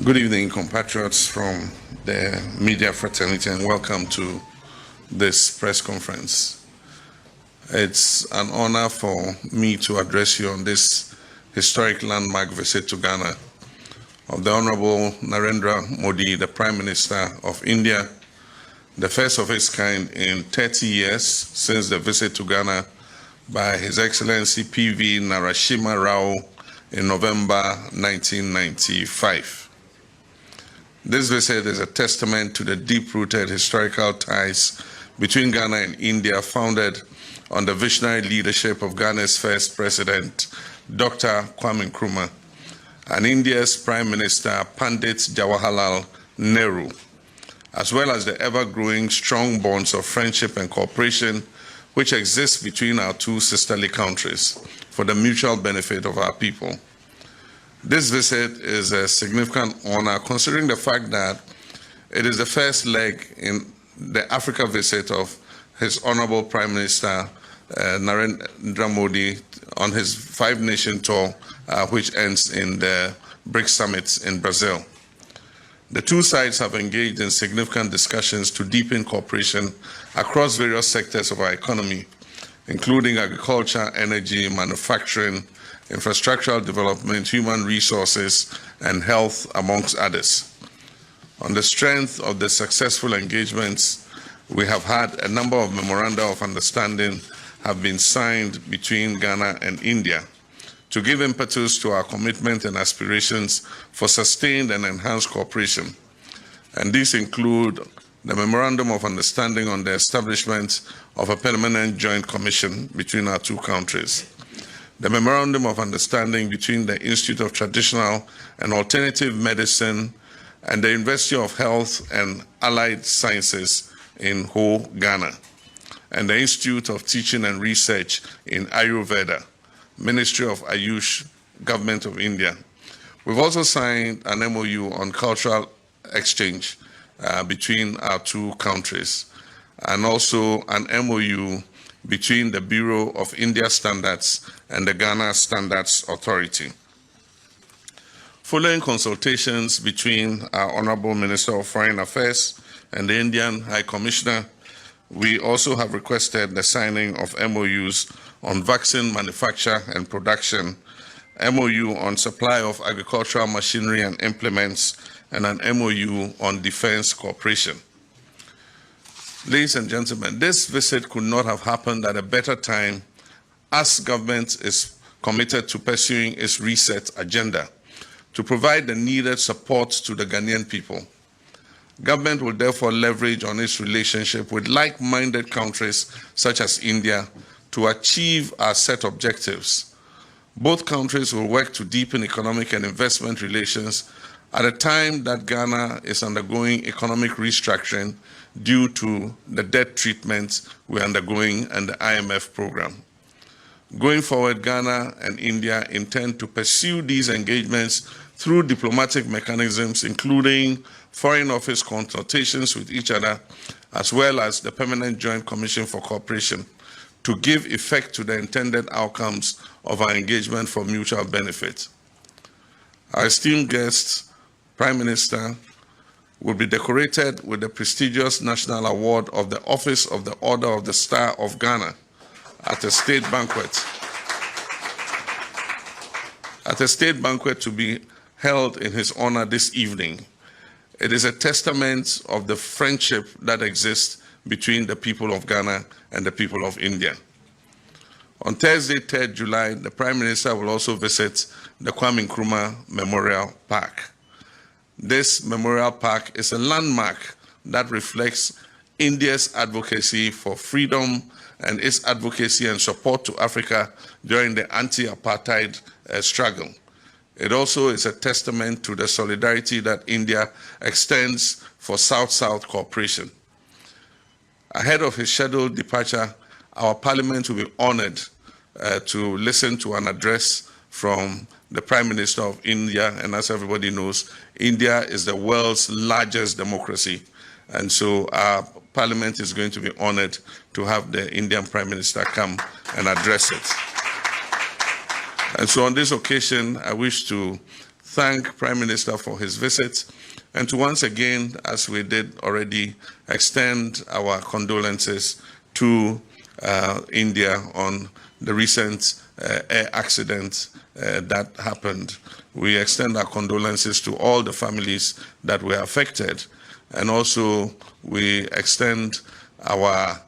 Good evening, compatriots from the media fraternity, and welcome to this press conference. It's an honor for me to address you on this historic landmark visit to Ghana of the Honorable Narendra Modi, the Prime Minister of India, the first of its kind in 30 years since the visit to Ghana by His Excellency P.V. Narasimha Rao in November 1995. This visit is a testament to the deep-rooted historical ties between Ghana and India, founded on the visionary leadership of Ghana's first president, Dr. Kwame Nkrumah, and India's Prime Minister, Pandit Jawaharlal Nehru, as well as the ever-growing strong bonds of friendship and cooperation which exist between our two sisterly countries for the mutual benefit of our people. This visit is a significant honor considering the fact that it is the first leg in the Africa visit of His Honorable Prime Minister Narendra Modi on his five-nation tour, which ends in the BRICS summit in Brazil. The two sides have engaged in significant discussions to deepen cooperation across various sectors of our economy, including agriculture, energy, manufacturing, infrastructural development, human resources, and health, amongst others. On the strength of the successful engagements, we have had a number of memoranda of understanding have been signed between Ghana and India to give impetus to our commitment and aspirations for sustained and enhanced cooperation. And these include the Memorandum of Understanding on the establishment of a permanent joint commission between our two countries, the Memorandum of Understanding between the Institute of Traditional and Alternative Medicine and the University of Health and Allied Sciences in Ho, Ghana, and the Institute of Teaching and Research in Ayurveda, Ministry of Ayush, Government of India. We've also signed an MOU on cultural exchange between our two countries, and also an MOU between the Bureau of India Standards and the Ghana Standards Authority. Following consultations between our Honorable Minister of Foreign Affairs and the Indian High Commissioner, we also have requested the signing of MOUs on vaccine manufacture and production, MOU on supply of agricultural machinery and implements, and an MOU on defense cooperation. Ladies and gentlemen, this visit could not have happened at a better time, as government is committed to pursuing its reset agenda to provide the needed support to the Ghanaian people. Government will therefore leverage on its relationship with like-minded countries such as India to achieve our set objectives. Both countries will work to deepen economic and investment relations at a time that Ghana is undergoing economic restructuring due to the debt treatment we're undergoing and the IMF program. Going forward, Ghana and India intend to pursue these engagements through diplomatic mechanisms, including Foreign Office consultations with each other, as well as the Permanent Joint Commission for Cooperation, to give effect to the intended outcomes of our engagement for mutual benefit. Our esteemed guest, Prime Minister, will be decorated with the prestigious National Award of the Office of the Order of the Star of Ghana at a state banquet. At a state banquet to be held in his honor this evening. It is a testament of the friendship that exists between the people of Ghana and the people of India. On Thursday, 3rd July, the Prime Minister will also visit the Kwame Nkrumah Memorial Park. This memorial park is a landmark that reflects India's advocacy for freedom and its advocacy and support to Africa during the anti-apartheid struggle. It also is a testament to the solidarity that India extends for South-South cooperation. Ahead of his scheduled departure, our Parliament will be honored to listen to an address from the Prime Minister of India, and as everybody knows, India is the world's largest democracy, and so our Parliament is going to be honored to have the Indian Prime Minister come and address it. And so on this occasion, I wish to thank Prime Minister for his visit, and to once again, as we did already, extend our condolences to India on the recent air accident that happened. We extend our condolences to all the families that were affected, and also we extend our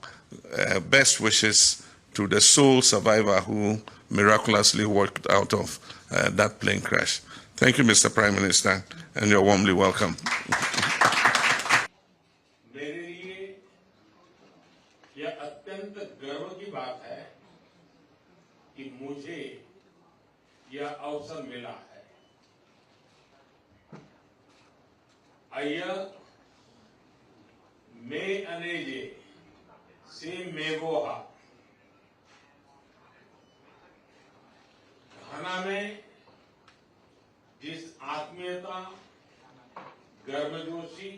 best wishes to the sole survivor who miraculously worked out of that plane crash. Thank you, Mr. Prime Minister, and you're warmly welcome. मेरे लिए यह अत्यंत गर्व की बात है कि मुझे यह अवसर मिला है। अय्या मे अनेजे से मेगोहा घाना में जिस आत्मीयता, गर्मजोशी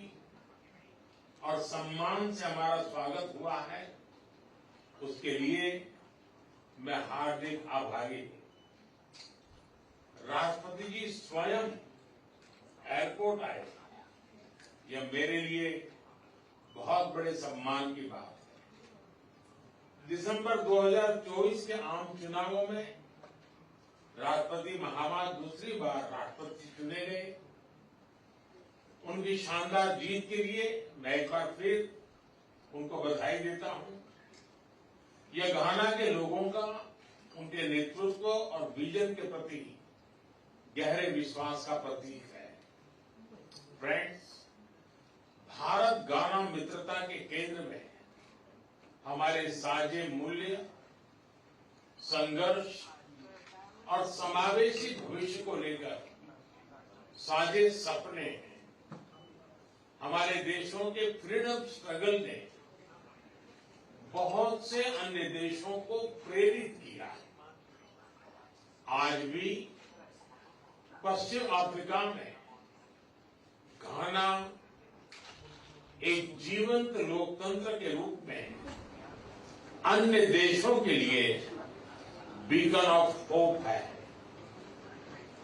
और सम्मान से हमारा स्वागत हुआ है, उसके लिए मैं हार्दिक आभारी हूं। राष्ट्रपति जी स्वयं एयरपोर्ट आए, यह मेरे लिए बहुत बड़े सम्मान की बात है। दिसंबर 2024 के आम चुनावों में राष्ट्रपति महामहिम दूसरी बार राष्ट्रपति चुने गए। उनकी शानदार जीत के लिए मैं एक बार फिर उनको बधाई देता हूं। यह घाना के लोगों का उनके नेतृत्व और विजन के प्रति गहरे विश्वास का प्रतीक है। फ्रेंड्स, भारत घाना मित्रता के केंद्र में हमारे साझे मूल्य, संघर्ष और समावेशी भविष्य को लेकर साझे सपने हैं। हमारे देशों के फ्रीडम स्ट्रगल ने बहुत से अन्य देशों को प्रेरित किया है। आज भी पश्चिम अफ्रीका में घाना एक जीवंत लोकतंत्र के रूप में अन्य देशों के लिए बीकन ऑफ होप है।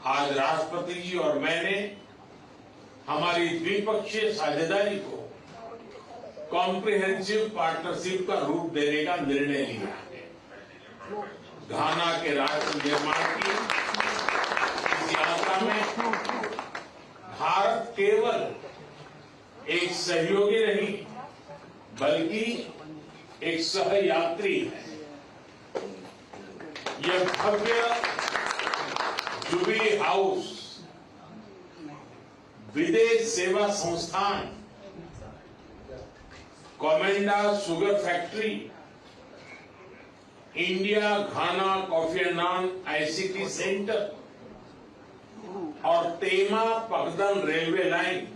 आज राष्ट्रपति जी और मैंने हमारी द्विपक्षीय साझेदारी को कॉम्प्रिहेंसिव पार्टनरशिप का रूप देने का निर्णय लिया है। घाना के राष्ट्र निर्माण की इस यात्रा में भारत केवल एक सहयोगी नहीं, बल्कि एक सहयात्री है। यह भव्य जुबली हाउस, विदेश सेवा संस्थान, Komenda sugar factory, India Ghana coffee and non ICT centre और तेमा पगदन रेलवे लाइन,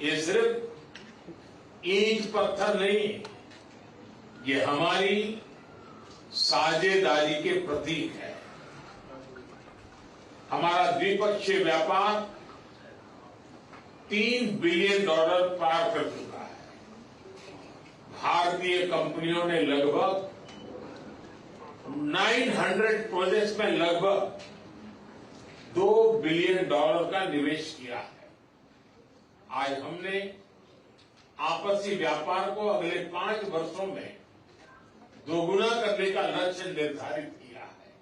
ये सिर्फ ईंट पत्थर नहीं, ये हमारी साझेदारी के प्रतीक है। हमारा द्विपक्षीय व्यापार $3 बिलियन पार कर चुका है। भारतीय कंपनियों ने लगभग 900 प्रोजेक्ट्स में लगभग $2 बिलियन का निवेश किया है। आज हमने आपसी व्यापार को अगले 5 वर्षों में दोगुना करने का लक्ष्य निर्धारित किया है।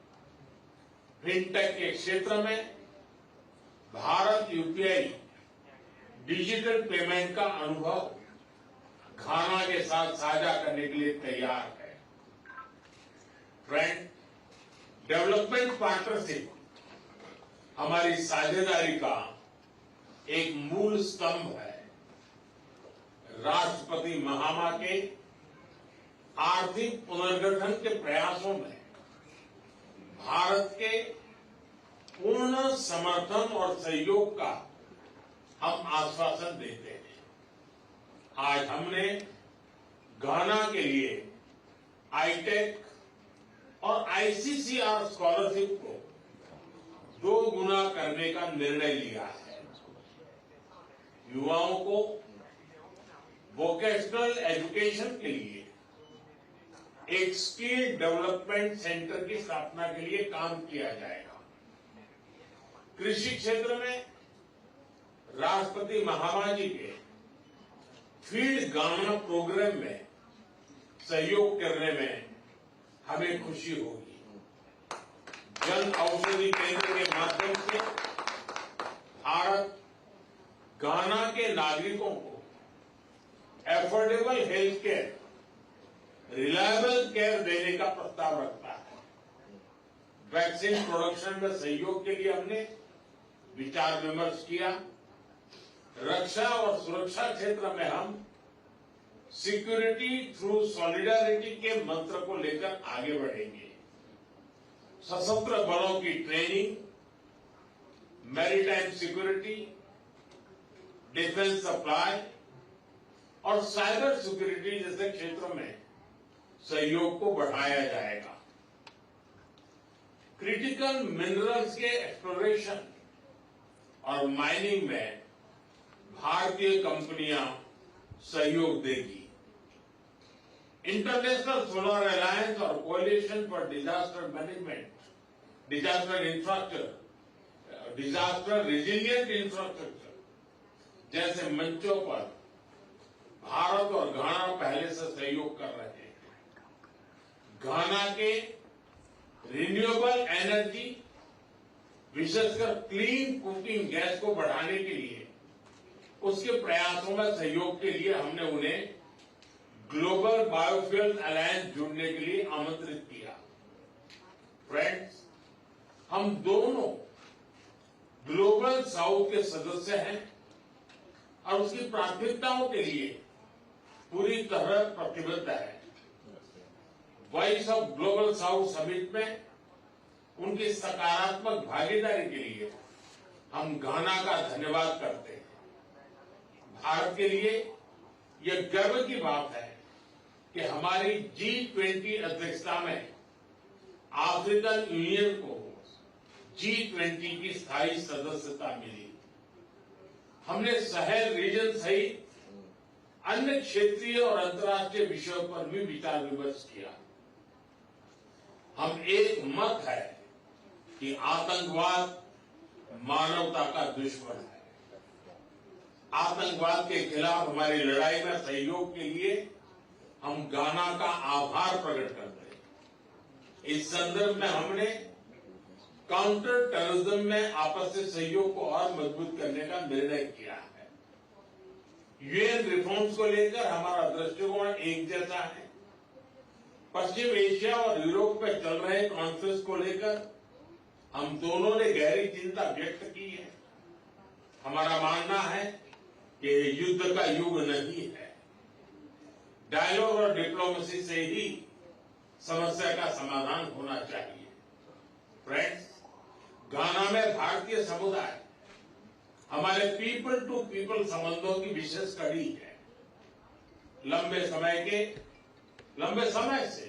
फिनटेक के क्षेत्र में भारत यूपीआई डिजिटल पेमेंट का अनुभव घाना के साथ साझा करने के लिए तैयार है। फ्रेंड, डेवलपमेंट पार्टनरशिप हमारी साझेदारी का एक मूल स्तंभ है। राष्ट्रपति महामा के आर्थिक पुनर्गठन के प्रयासों में भारत के पूर्ण समर्थन और सहयोग का हम आश्वासन देते हैं। आज हमने घाना के लिए आईटेक और आईसीसीआर स्कॉलरशिप को 2 गुना करने का निर्णय लिया है। युवाओं को वोकेशनल एजुकेशन के लिए एक स्किल डेवलपमेंट सेंटर की स्थापना के लिए काम किया जाएगा। कृषि क्षेत्र में राष्ट्रपति महात्मा जी के फील्ड गाना प्रोग्राम में सहयोग करने में हमें खुशी होगी। जन औषधि केंद्र के माध्यम से भारत गाना के नागरिकों को affordable health care, reliable care देने का प्रस्ताव रखता है। वैक्सीन प्रोडक्शन में सहयोग के लिए हमने विचार विमर्श किया। रक्षा और सुरक्षा क्षेत्र में हम सिक्योरिटी थ्रू सॉलिडारिटी के मंत्र को लेकर आगे बढ़ेंगे। सशस्त्र बलों की training, maritime security, defence supply और साइबर सिक्योरिटी जैसे क्षेत्रों में सहयोग को बढ़ाया जाएगा। क्रिटिकल मिनरल्स के एक्सप्लोरेशन और माइनिंग में भारतीय कंपनियां सहयोग देगी। इंटरनेशनल सोलर अलायंस और coalition for disaster management, disaster infrastructure, disaster resilient infrastructure जैसे मंचों पर भारत और घाना पहले से सहयोग कर रहे हैं। घाना के रिन्यूएबल एनर्जी, विशेषकर क्लीन कुकिंग गैस को बढ़ाने के लिए उसके प्रयासों में सहयोग के लिए हमने उन्हें ग्लोबल बायोफ्यूल अलायंस जुड़ने के लिए आमंत्रित किया। फ्रेंड्स, हम दोनों ग्लोबल साउथ के सदस्य हैं और उसकी प्राथमिकताओं के लिए पूरी तरह प्रतिबद्ध है। Voice of global south summit में उनकी सकारात्मक भागीदारी के लिए हम घाना का धन्यवाद करते हैं। भारत के लिए यह गर्व की बात है कि हमारी G20 अध्यक्षता में अफ्रीकन यूनियन को G20 की स्थायी सदस्यता मिली। हमने साहेल रीजन सहित अन्य क्षेत्रीय और अंतर्राष्ट्रीय विषयों पर भी विचार विमर्श किया। हम एक मत है कि आतंकवाद मानवता का दुश्मन है। आतंकवाद के खिलाफ हमारी लड़ाई में सहयोग के लिए हम घाना का आभार प्रकट करते हैं। इस संदर्भ में हमने काउंटर टेररिज्म में आपसी सहयोग को और मजबूत करने का निर्णय किया है। यूएन रिफॉर्म्स को लेकर हमारा दृष्टिकोण एक जैसा है। पश्चिम एशिया और यूरोप में चल रहे कॉन्फ्लिक्ट को लेकर हम दोनों ने गहरी चिंता व्यक्त की है। हमारा मानना है कि युद्ध का युग नहीं है। डायलॉग और डिप्लोमेसी से ही समस्या का समाधान होना चाहिए। फ्रेंड्स, घाना में भारतीय समुदाय हमारे पीपल टू पीपल संबंधों की विशेष कड़ी है। लंबे समय से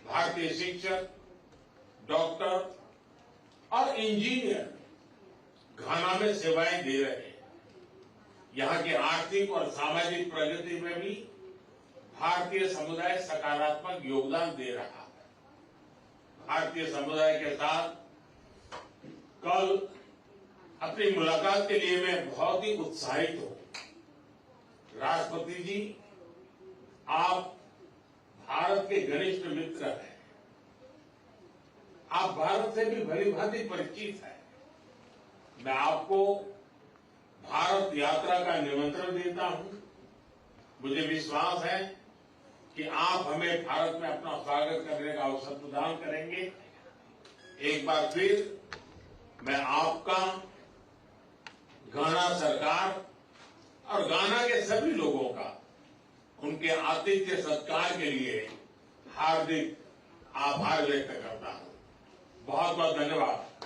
भारतीय शिक्षक, डॉक्टर और इंजीनियर घाना में सेवाएं दे रहे हैं। यहां की आर्थिक और सामाजिक प्रगति में भी भारतीय समुदाय सकारात्मक योगदान दे रहा है। भारतीय समुदाय के साथ कल अपनी मुलाकात के लिए मैं बहुत ही उत्साहित हूं। राष्ट्रपति जी, आप भारत के घनिष्ठ मित्र हैं। आप भारत से भी भली भांति परिचित हैं। मैं आपको भारत यात्रा का निमंत्रण देता हूं। मुझे विश्वास है कि आप हमें भारत में अपना स्वागत करने का अवसर प्रदान करेंगे। एक बार फिर मैं आपका, घाना सरकार और घाना के सभी लोगों का उनके आतिथ्य सत्कार के लिए हार्दिक आभार व्यक्त करता हूं। बहुत बहुत धन्यवाद।